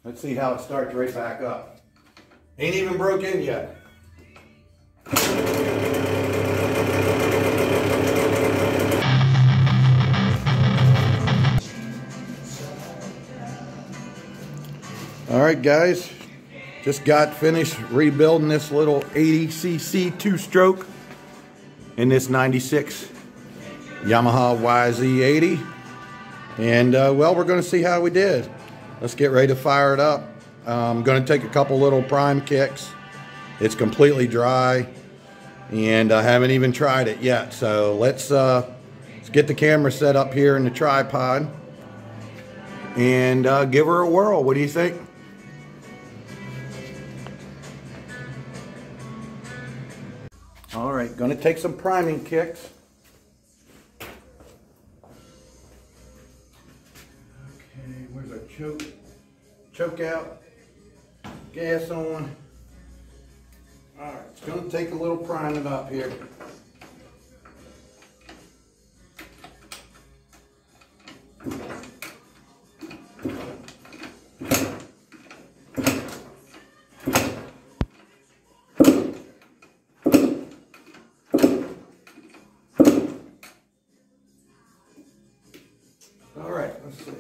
Let's see how it starts right back up. Ain't even broke in yet. All right, guys, just got finished rebuilding this little 80cc two-stroke in this 96 Yamaha YZ80. And well, we're going to see how we did. Let's get ready to fire it up. I'm going to take a couple little prime kicks. It's completely dry, and I haven't even tried it yet. So let's get the camera set up here in the tripod and give her a whirl. What do you think? All right, going to take some priming kicks. Okay, where's our choke? Choke out. Gas on. All right, it's going to take a little priming up here. All right, let's see.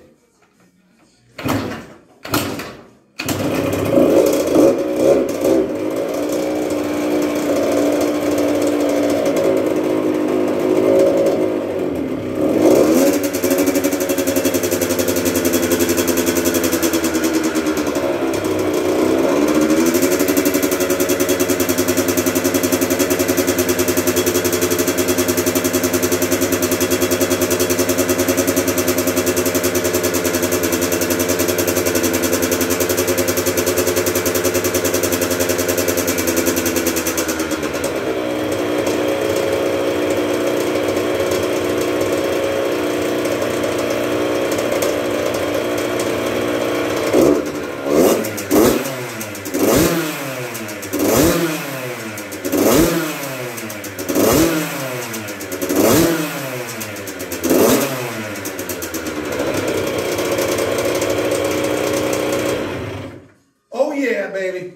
Yeah, baby.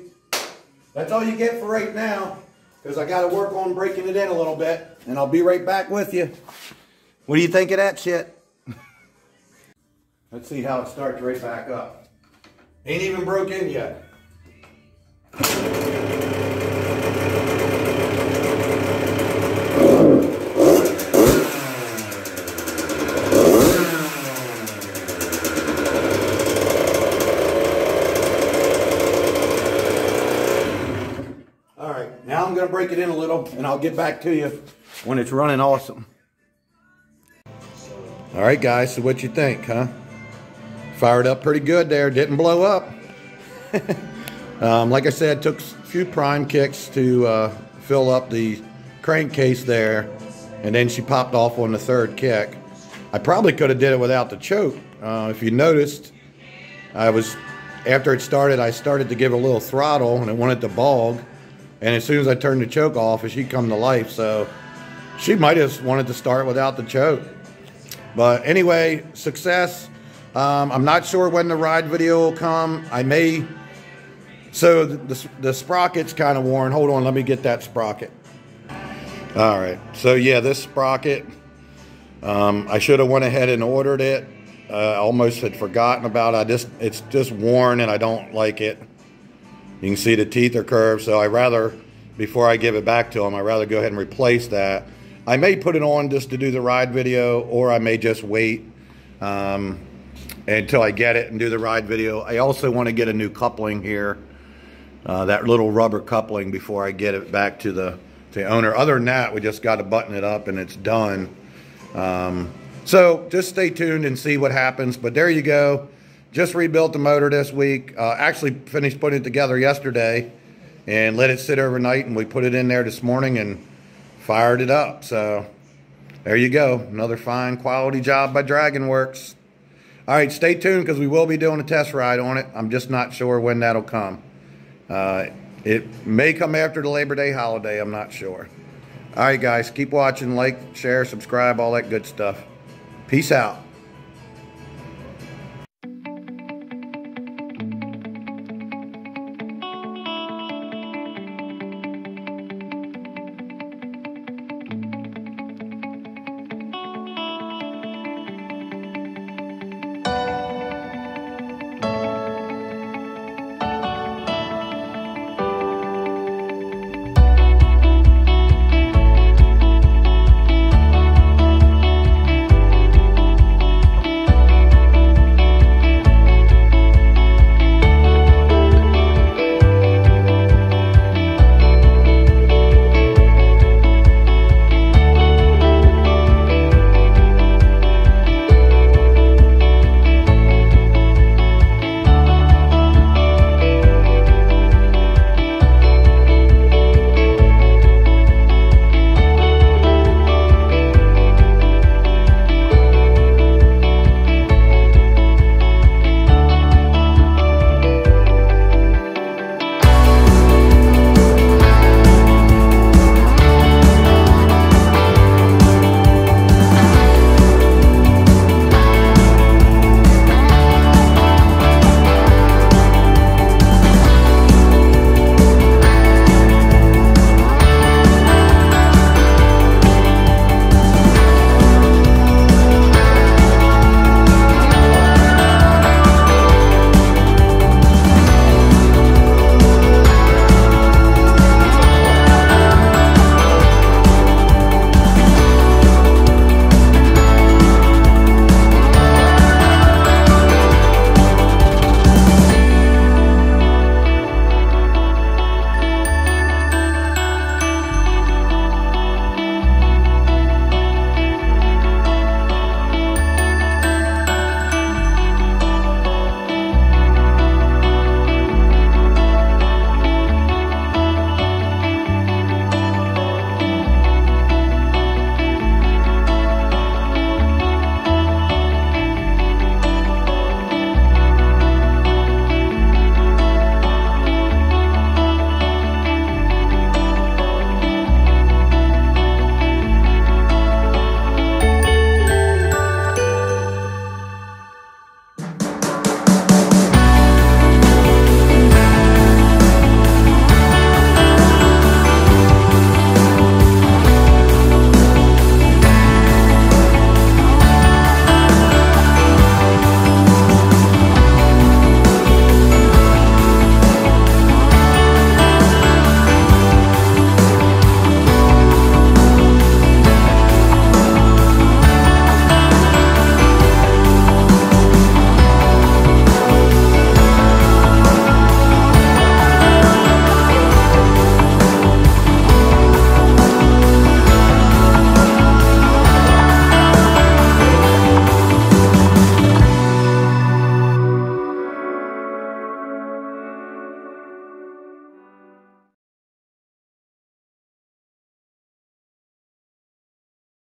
That's all you get for right now, because I got to work on breaking it in a little bit, and I'll be right back with you. What do you think of that shit? Let's see how it starts right back up. Ain't even broke in yet. Now I'm going to break it in a little, and I'll get back to you when it's running awesome. All right, guys, so what you think, huh? Fired up pretty good there. Didn't blow up. Like I said, took a few prime kicks to fill up the crankcase there, and then she popped off on the third kick. I probably could have did it without the choke. If you noticed, after it started, I started to give a little throttle, and it wanted to bog. And as soon as I turned the choke off, she come to life. So she might have wanted to start without the choke. But anyway, success. I'm not sure when the ride video will come. I may. So the sprocket's kind of worn. Hold on, let me get that sprocket. All right. So yeah, this sprocket, I should have went ahead and ordered it. I almost had forgotten about it. It's just worn, and I don't like it. You can see the teeth are curved, so before I give it back to them, I'd rather go ahead and replace that. I may put it on just to do the ride video, or I may just wait until I get it and do the ride video. I also want to get a new coupling here, that little rubber coupling, before I get it back to the owner. Other than that, we just got to button it up and it's done. So just stay tuned and see what happens. But there you go. Just rebuilt the motor this week. Actually finished putting it together yesterday and let it sit overnight, and we put it in there this morning and fired it up. So there you go. Another fine quality job by Dragon Worx. All right, stay tuned, because we will be doing a test ride on it. I'm just not sure when that'll come. It may come after the Labor Day holiday. I'm not sure. All right, guys, keep watching. Like, share, subscribe, all that good stuff. Peace out.